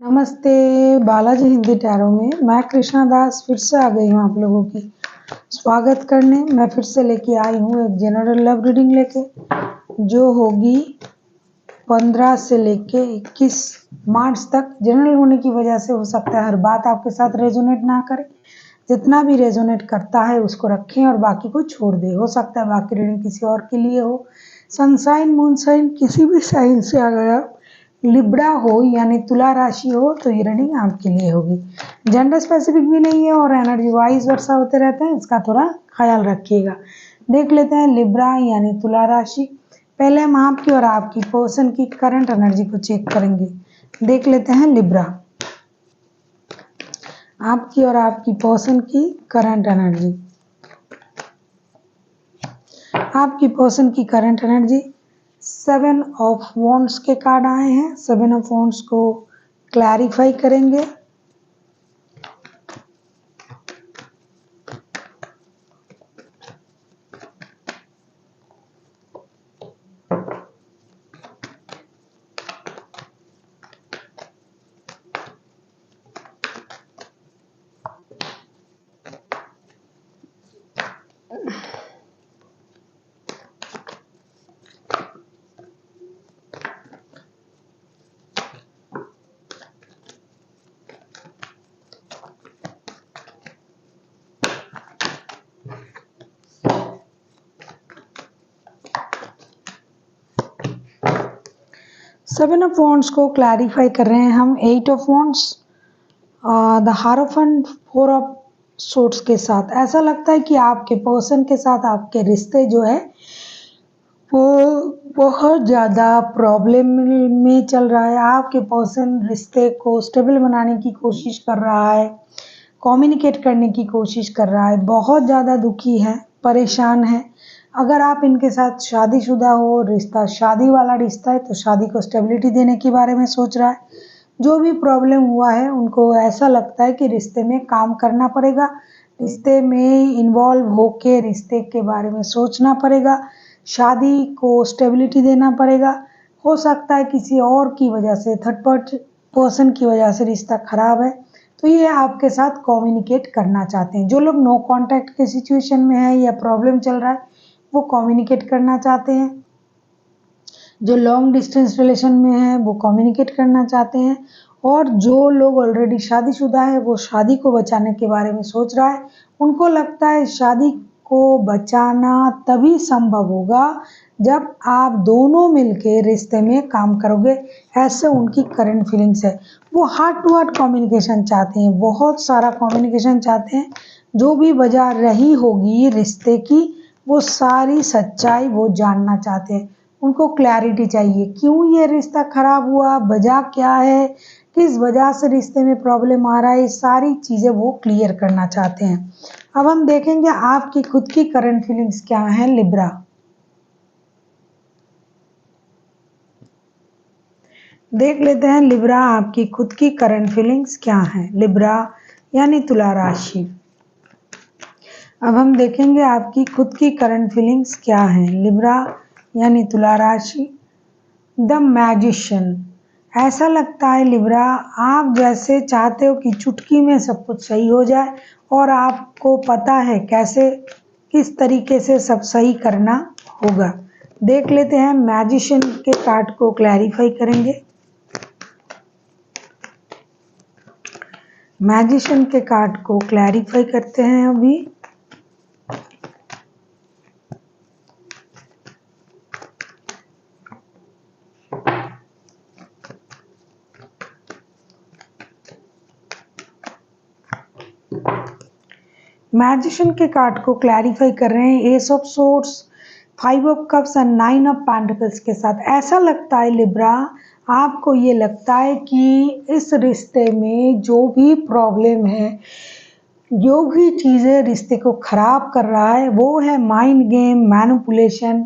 नमस्ते, बालाजी हिंदी टैरो में मैं कृष्णा दास फिर से आ गई हूँ आप लोगों की स्वागत करने। मैं फिर से लेके आई हूँ एक जनरल लव रीडिंग लेके, जो होगी 15 से लेके 21 मार्च तक। जनरल होने की वजह से हो सकता है हर बात आपके साथ रेजोनेट ना करे। जितना भी रेजोनेट करता है उसको रखें और बाकी को छोड़ दें। हो सकता है बाकी रीडिंग किसी और के लिए हो। सनसाइन मूनसाइन किसी भी साइन से अगर लिब्रा हो यानी तुला राशि हो तो ये रीडिंग आपके लिए होगी। जेंडर स्पेसिफिक भी नहीं है और एनर्जी वाइज वर्षा होते रहते हैं, इसका थोड़ा ख्याल रखिएगा। देख लेते हैं लिब्रा यानी तुला राशि। पहले हम आपकी और आपकी पर्सन की करंट एनर्जी को चेक करेंगे। देख लेते हैं लिब्रा, आपकी और आपकी पर्सन की करंट एनर्जी। आपकी पर्सन की करंट एनर्जी 7 ऑफ वॉन्ड्स के कार्ड आए हैं। 7 ऑफ वॉन्ड्स को क्लैरिफाई करेंगे। सेवन ऑफ वॉन्ड्स को क्लैरिफाई कर रहे हैं हम 8 of wands, the हारोफेंट 4 of sorts के साथ। ऐसा लगता है कि आपके पर्सन के साथ आपके रिश्ते जो है वो बहुत ज़्यादा प्रॉब्लम में चल रहा है। आपके पर्सन रिश्ते को स्टेबल बनाने की कोशिश कर रहा है, कम्युनिकेट करने की कोशिश कर रहा है, बहुत ज़्यादा दुखी है, परेशान है। अगर आप इनके साथ शादीशुदा हो, रिश्ता शादी वाला रिश्ता है, तो शादी को स्टेबिलिटी देने के बारे में सोच रहा है। जो भी प्रॉब्लम हुआ है उनको ऐसा लगता है कि रिश्ते में काम करना पड़ेगा, रिश्ते में इन्वॉल्व होके रिश्ते के बारे में सोचना पड़ेगा, शादी को स्टेबिलिटी देना पड़ेगा। हो सकता है किसी और की वजह से, थर्ड पर्सन की वजह से रिश्ता खराब है, तो ये आपके साथ कम्युनिकेट करना चाहते हैं। जो लोग नो कांटेक्ट के सिचुएशन में है या प्रॉब्लम चल रहा है वो कम्युनिकेट करना चाहते हैं। जो लॉन्ग डिस्टेंस रिलेशन में है वो कम्युनिकेट करना चाहते हैं। और जो लोग ऑलरेडी शादीशुदा है वो शादी को बचाने के बारे में सोच रहा है। उनको लगता है शादी को बचाना तभी संभव होगा जब आप दोनों मिलके रिश्ते में काम करोगे। ऐसे उनकी करंट फीलिंग्स है। वो हार्ट टू हार्ट कम्युनिकेशन चाहते हैं, बहुत सारा कम्युनिकेशन चाहते हैं। जो भी वजह रही होगी रिश्ते की वो सारी सच्चाई वो जानना चाहते हैं। उनको क्लैरिटी चाहिए, क्यों ये रिश्ता खराब हुआ, वजह क्या है, किस वजह से रिश्ते में प्रॉब्लम आ रहा है, ये सारी चीज़ें वो क्लियर करना चाहते हैं। अब हम देखेंगे आपकी खुद की करंट फीलिंग्स क्या हैं लिब्रा। देख लेते हैं लिब्रा आपकी खुद की करंट फीलिंग्स क्या हैं। लिब्रा यानी तुला राशि। अब हम देखेंगे आपकी खुद की करंट फीलिंग्स क्या हैं। लिब्रा यानी तुला राशि। The magician. ऐसा लगता है लिब्रा आप जैसे चाहते हो कि चुटकी में सब कुछ सही हो जाए और आपको पता है कैसे किस तरीके से सब सही करना होगा। देख लेते हैं मैजिशियन के कार्ड को क्लैरिफाई करेंगे। मैजिशियन के कार्ड को क्लैरिफाई करते हैं अभी। मैजिशियन के कार्ड को क्लैरिफाई कर रहे हैं S of swords, 5 of cups and 9 of pentacles के साथ। ऐसा लगता है लिब्रा आपको ये लगता है कि इस रिश्ते में जो भी प्रॉब्लम है, जो भी चीज़ें रिश्ते को ख़राब कर रहा है वो है माइंड गेम, मैनिपुलेशन,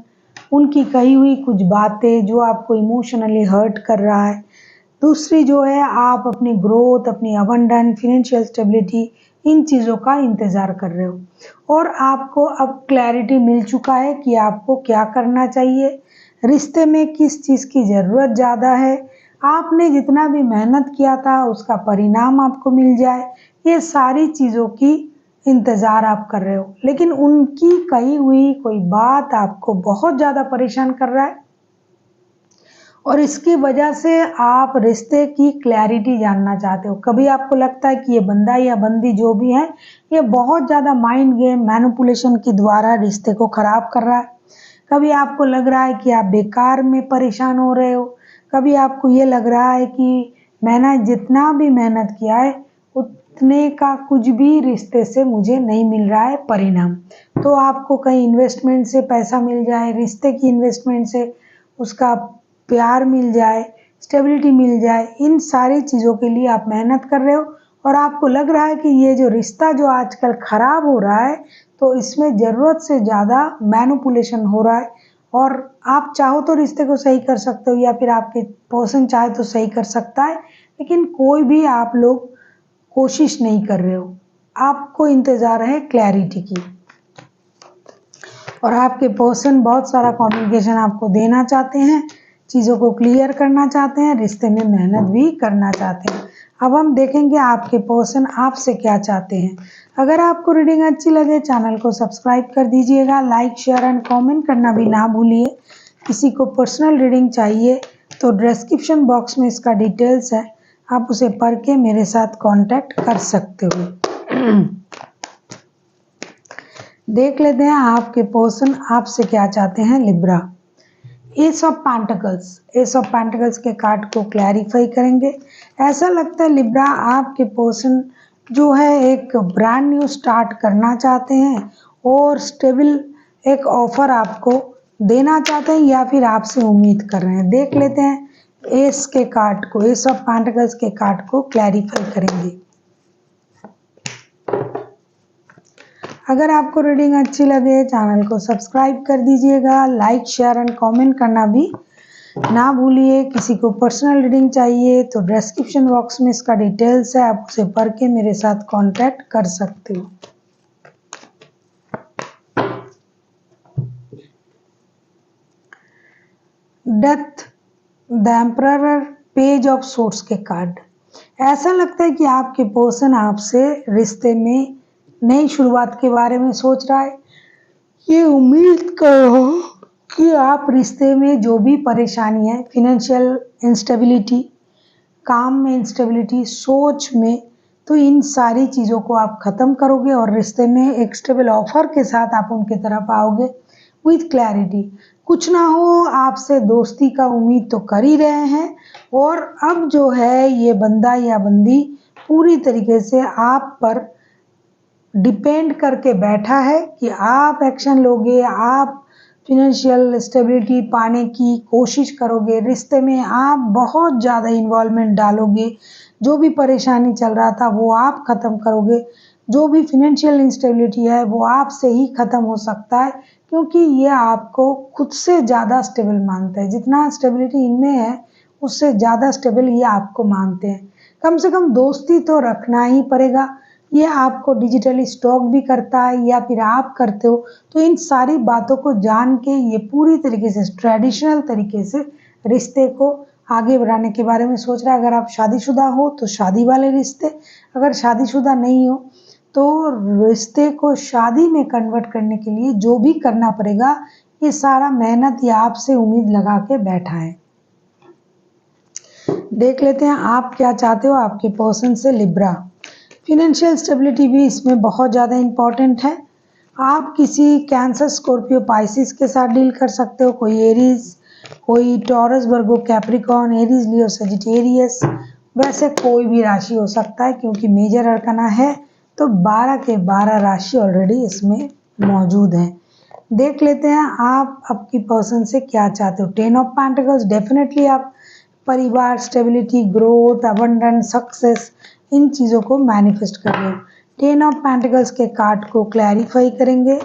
उनकी कही हुई कुछ बातें जो आपको इमोशनली हर्ट कर रहा है। दूसरी जो है आप अपनी ग्रोथ, अपनी अबंडेंस, फाइनेंशियल स्टेबिलिटी, इन चीज़ों का इंतज़ार कर रहे हो और आपको अब क्लैरिटी मिल चुका है कि आपको क्या करना चाहिए, रिश्ते में किस चीज़ की ज़रूरत ज़्यादा है, आपने जितना भी मेहनत किया था उसका परिणाम आपको मिल जाए, ये सारी चीज़ों की इंतज़ार आप कर रहे हो। लेकिन उनकी कही हुई कोई बात आपको बहुत ज़्यादा परेशान कर रहा है और इसकी वजह से आप रिश्ते की क्लैरिटी जानना चाहते हो। कभी आपको लगता है कि ये बंदा या बंदी जो भी है, ये बहुत ज़्यादा माइंड गेम मैनिपुलेशन के द्वारा रिश्ते को ख़राब कर रहा है। कभी आपको लग रहा है कि आप बेकार में परेशान हो रहे हो। कभी आपको ये लग रहा है कि मैंने जितना भी मेहनत किया है उतने का कुछ भी रिश्ते से मुझे नहीं मिल रहा है परिणाम। तो आपको कहीं इन्वेस्टमेंट से पैसा मिल जाए, रिश्ते की इन्वेस्टमेंट से उसका प्यार मिल जाए, स्टेबिलिटी मिल जाए, इन सारी चीज़ों के लिए आप मेहनत कर रहे हो और आपको लग रहा है कि ये जो रिश्ता जो आजकल ख़राब हो रहा है, तो इसमें ज़रूरत से ज़्यादा मैनिपुलेशन हो रहा है और आप चाहो तो रिश्ते को सही कर सकते हो या फिर आपके पर्सन चाहे तो सही कर सकता है, लेकिन कोई भी आप लोग कोशिश नहीं कर रहे हो। आपको इंतज़ार है क्लैरिटी की और आपके पर्सन बहुत सारा कम्युनिकेशन आपको देना चाहते हैं, चीज़ों को क्लियर करना चाहते हैं, रिश्ते में मेहनत भी करना चाहते हैं। अब हम देखेंगे आपके पर्सन आपसे क्या चाहते हैं। अगर आपको रीडिंग अच्छी लगे चैनल को सब्सक्राइब कर दीजिएगा, लाइक शेयर एंड कमेंट करना भी ना भूलिए। किसी को पर्सनल रीडिंग चाहिए तो डिस्क्रिप्शन बॉक्स में इसका डिटेल्स है, आप उसे पढ़ के मेरे साथ कांटेक्ट कर सकते हो। देख लेते हैं आपके पर्सन आपसे क्या चाहते हैं। Libra, S of pentacles, S of pentacles के कार्ड को क्लैरिफाई करेंगे। ऐसा लगता है लिब्रा आपके पर्सन जो है एक ब्रांड न्यू स्टार्ट करना चाहते हैं और स्टेबल एक ऑफर आपको देना चाहते हैं या फिर आपसे उम्मीद कर रहे हैं। देख लेते हैं एस के कार्ड को, एस ऑफ पेंटिकल्स के कार्ड को क्लैरिफाई करेंगे। अगर आपको रीडिंग अच्छी लगे चैनल को सब्सक्राइब कर दीजिएगा, लाइक शेयर एंड कमेंट करना भी ना भूलिए। किसी को पर्सनल रीडिंग चाहिए तो डिस्क्रिप्शन बॉक्स में इसका डिटेल्स है, आप उसे पढ़ के मेरे साथ कांटेक्ट कर सकते हो। Death, the emperor, page of swords के कार्ड। ऐसा लगता है कि आपके पर्सन आपसे रिश्ते में नई शुरुआत के बारे में सोच रहा है। ये उम्मीद करो कि आप रिश्ते में जो भी परेशानी है, फिनेंशियल इंस्टेबिलिटी, काम में इंस्टेबिलिटी, सोच में, तो इन सारी चीज़ों को आप ख़त्म करोगे और रिश्ते में एक स्टेबल ऑफर के साथ आप उनकी तरफ आओगे विथ क्लैरिटी। कुछ ना हो आपसे दोस्ती का उम्मीद तो कर ही रहे हैं और अब जो है ये बंदा या बंदी पूरी तरीके से आप पर डिपेंड करके बैठा है कि आप एक्शन लोगे, आप फिनेंशियल स्टेबिलिटी पाने की कोशिश करोगे, रिश्ते में आप बहुत ज़्यादा इन्वॉल्वमेंट डालोगे, जो भी परेशानी चल रहा था वो आप ख़त्म करोगे, जो भी फिनेंशियल इंस्टेबिलिटी है वो आपसे ही ख़त्म हो सकता है क्योंकि ये आपको खुद से ज़्यादा स्टेबल मानते हैं। जितना स्टेबिलिटी इनमें है उससे ज़्यादा स्टेबल ये आपको मानते हैं। कम से कम दोस्ती तो रखना ही पड़ेगा। ये आपको डिजिटली स्टॉक भी करता है या फिर आप करते हो, तो इन सारी बातों को जान के ये पूरी तरीके से ट्रेडिशनल तरीके से रिश्ते को आगे बढ़ाने के बारे में सोच रहा है। अगर आप शादीशुदा हो तो शादी वाले रिश्ते, अगर शादीशुदा नहीं हो तो रिश्ते को शादी में कन्वर्ट करने के लिए जो भी करना पड़ेगा ये सारा मेहनत ये आपसे उम्मीद लगा के बैठा है। देख लेते हैं आप क्या चाहते हो आपके पर्सन से। लिब्रा, फिनेंशियल स्टेबिलिटी भी इसमें बहुत ज़्यादा इम्पॉर्टेंट है। आप किसी कैंसर, स्कॉर्पियो, पाइसिस के साथ डील कर सकते हो, कोई एरीज, कोई टॉरस, वर्गो, कैप्रिकॉर्न, एरीज, लियो, सजिटेरियस, वैसे कोई भी राशि हो सकता है क्योंकि मेजर अरकाना है तो 12 के 12 राशि ऑलरेडी इसमें मौजूद हैं। देख लेते हैं आप आपकी पर्सन से क्या चाहते हो। 10 ऑफ पेंटिकल्स, डेफिनेटली आप परिवार, स्टेबिलिटी, ग्रोथ, अबंडेंस, सक्सेस, इन चीज़ों को मैनिफेस्ट कर रहे हो। 10 ऑफ पेंटिकल्स के कार्ड को क्लैरिफाई करेंगे।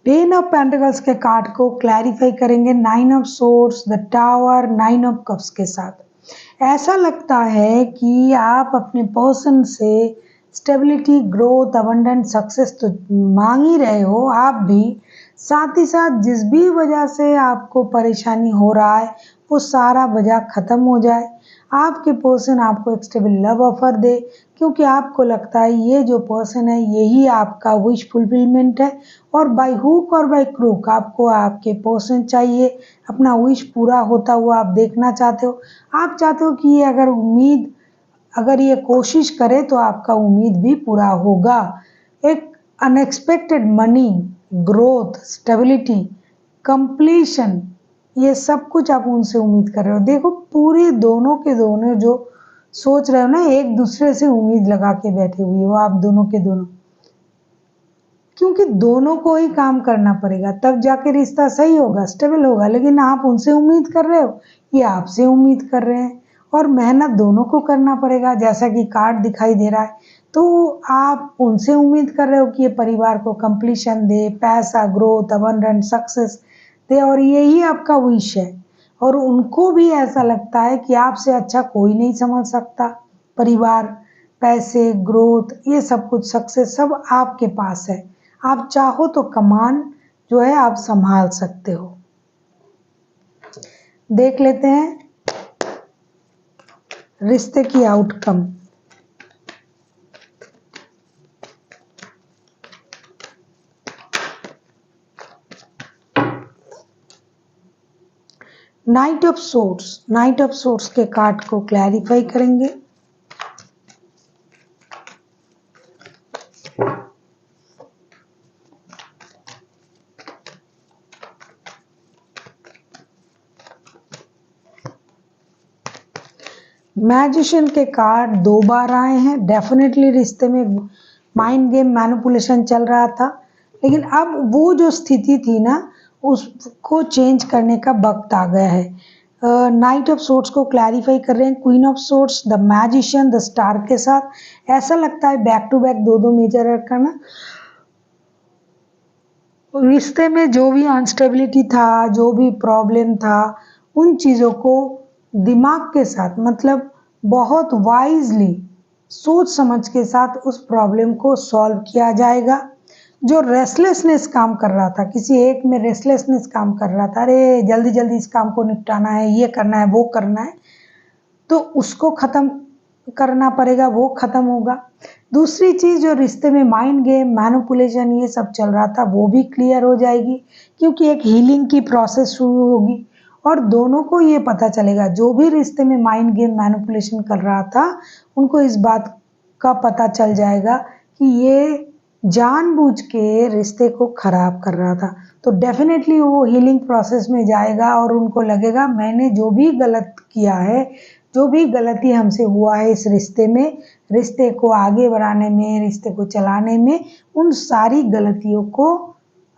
10 ऑफ पेंटिकल्स के कार्ड को क्लैरिफाई करेंगे 9 of swords, the tower, 9 of cups के साथ। ऐसा लगता है कि आप अपने पर्सन से स्टेबिलिटी, ग्रोथ, अबंडेंस, सक्सेस तो मांग ही रहे हो आप भी, साथ ही साथ जिस भी वजह से आपको परेशानी हो रहा है वो सारा वजह खत्म हो जाए। आपके पर्सन आपको एक स्टेबल लव ऑफर दे, क्योंकि आपको लगता है ये जो पर्सन है यही आपका विश फुलफिलमेंट है, और बाय हुक और बाय क्रूक आपको आपके पर्सन चाहिए। अपना विश पूरा होता हुआ आप देखना चाहते हो। आप चाहते हो कि ये अगर ये कोशिश करे तो आपका उम्मीद भी पूरा होगा। एक unexpected money, growth, stability, completion, ये सब कुछ आप उनसे उम्मीद कर रहे हो। देखो पूरे दोनों के दोनों जो सोच रहे हो ना, एक दूसरे से उम्मीद लगा के बैठे हुए हो आप दोनों के दोनों, क्योंकि दोनों को ही काम करना पड़ेगा तब जाके रिश्ता सही होगा, स्टेबल होगा। लेकिन आप उनसे उम्मीद कर रहे हो, ये आपसे उम्मीद कर रहे हैं, और मेहनत दोनों को करना पड़ेगा जैसा कि कार्ड दिखाई दे रहा है। तो आप उनसे उम्मीद कर रहे हो कि ये परिवार को कंप्लीशन दे, पैसा, ग्रोथ, अबंडेंस, सक्सेस दे, और यही आपका विश है। और उनको भी ऐसा लगता है कि आपसे अच्छा कोई नहीं समझ सकता। परिवार, पैसे, ग्रोथ, ये सब कुछ, सक्सेस सब आपके पास है। आप चाहो तो कमान जो है आप संभाल सकते हो। देख लेते हैं रिश्ते की आउटकम। नाइट ऑफ सोर्ड्स के कार्ड को क्लैरिफाई करेंगे। मैजिशियन के कार्ड 2 बार आए हैं। डेफिनेटली रिश्ते में माइंड गेम, मैनिपुलेशन चल रहा था, लेकिन अब वो जो स्थिति थी ना उसको चेंज करने का वक्त आ गया है। नाइट ऑफ सोर्ड्स को क्लैरिफाई कर रहे हैं queen of swords, the magician, the star के साथ। ऐसा लगता है बैक टू बैक दो मेजर अरकान, रिश्ते में जो भी अनस्टेबिलिटी था, जो भी प्रॉब्लम था, उन चीज़ों को दिमाग के साथ, मतलब बहुत वाइजली, सोच समझ के साथ उस प्रॉब्लम को सॉल्व किया जाएगा। जो रेस्टलेसनेस काम कर रहा था, किसी एक में रेस्टलेसनेस काम कर रहा था, अरे जल्दी जल्दी इस काम को निपटाना है, ये करना है, वो करना है, तो उसको ख़त्म करना पड़ेगा, वो ख़त्म होगा। दूसरी चीज़, जो रिश्ते में माइंड गेम, मैनिपुलेशन ये सब चल रहा था, वो भी क्लियर हो जाएगी, क्योंकि एक हीलिंग की प्रोसेस शुरू होगी। और दोनों को ये पता चलेगा, जो भी रिश्ते में माइंड गेम, मैनिपुलेशन कर रहा था, उनको इस बात का पता चल जाएगा कि ये जानबूझ के रिश्ते को ख़राब कर रहा था। तो डेफिनेटली वो हीलिंग प्रोसेस में जाएगा और उनको लगेगा मैंने जो भी गलत किया है, जो भी गलती हमसे हुआ है इस रिश्ते में, रिश्ते को आगे बढ़ाने में, रिश्ते को चलाने में, उन सारी गलतियों को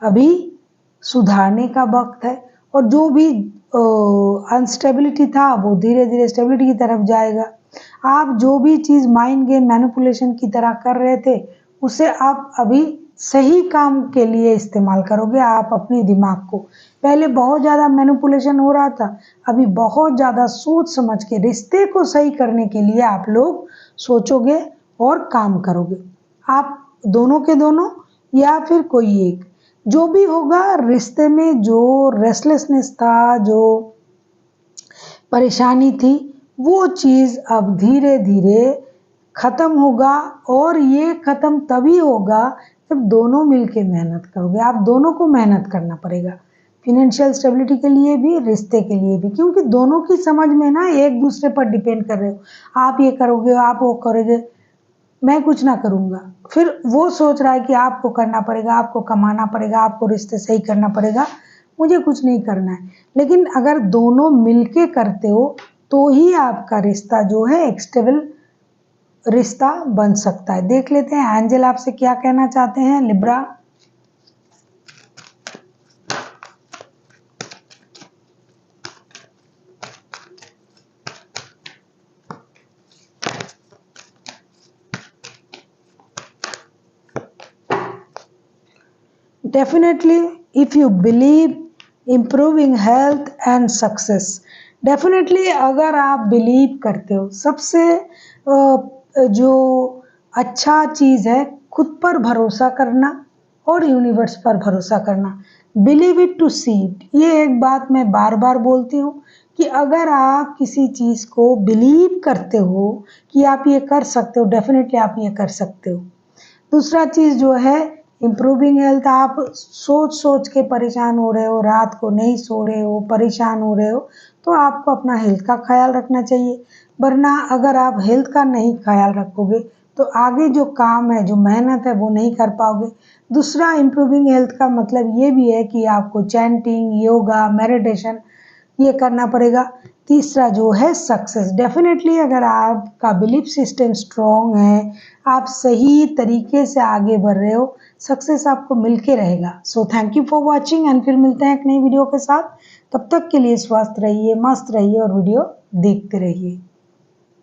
अभी सुधारने का वक्त है। और जो भी अनस्टेबिलिटी था वो धीरे धीरे स्टेबिलिटी की तरफ जाएगा। आप जो भी चीज़ माइंड गेम, मैनिपुलेशन की तरह कर रहे थे, उसे आप अभी सही काम के लिए इस्तेमाल करोगे। आप अपने दिमाग को, पहले बहुत ज़्यादा मैनिपुलेशन हो रहा था, अभी बहुत ज़्यादा सोच समझ के रिश्ते को सही करने के लिए आप लोग सोचोगे और काम करोगे। आप दोनों के दोनों या फिर कोई एक, जो भी होगा, रिश्ते में जो रेस्टलेसनेस था, जो परेशानी थी, वो चीज़ अब धीरे धीरे ख़त्म होगा। और ये ख़त्म तभी होगा जब दोनों मिलके मेहनत करोगे। आप दोनों को मेहनत करना पड़ेगा, फिनेंशियल स्टेबिलिटी के लिए भी, रिश्ते के लिए भी, क्योंकि दोनों की समझ में ना एक दूसरे पर डिपेंड कर रहे हो। आप ये करोगे, आप वो करोगे, मैं कुछ ना करूँगा, फिर वो सोच रहा है कि आपको करना पड़ेगा, आपको कमाना पड़ेगा, आपको रिश्ते सही करना पड़ेगा, मुझे कुछ नहीं करना है। लेकिन अगर दोनों मिलके करते हो तो ही आपका रिश्ता जो है एक स्टेबल रिश्ता बन सकता है। देख लेते हैं एंजल आपसे क्या कहना चाहते हैं। Libra, definitely if you believe improving health and success. Definitely अगर आप बिलीव करते हो, सबसे जो अच्छा चीज़ है खुद पर भरोसा करना और यूनिवर्स पर भरोसा करना। Believe it to see it, ये एक बात मैं बार बार बोलती हूँ कि अगर आप किसी चीज़ को बिलीव करते हो कि आप ये कर सकते हो, डेफिनेटली आप ये कर सकते हो। दूसरा चीज़ जो है इम्प्रूविंग हेल्थ, आप सोच सोच के परेशान हो रहे हो, रात को नहीं सो रहे हो, परेशान हो रहे हो, तो आपको अपना हेल्थ का ख्याल रखना चाहिए। वरना अगर आप हेल्थ का नहीं ख्याल रखोगे तो आगे जो काम है, जो मेहनत है, वो नहीं कर पाओगे। दूसरा इम्प्रूविंग हेल्थ का मतलब ये भी है कि आपको चैंटिंग, योगा, मेडिटेशन ये करना पड़ेगा। तीसरा जो है सक्सेस, डेफिनेटली अगर आपका बिलीफ सिस्टम स्ट्रॉन्ग है, आप सही तरीके से आगे बढ़ रहे हो, सक्सेस आपको मिलके रहेगा। So thank you for watching and फिर मिलते हैं एक नई वीडियो के साथ। तब तक के लिए स्वस्थ रहिए, मस्त रहिए और वीडियो देखते रहिए।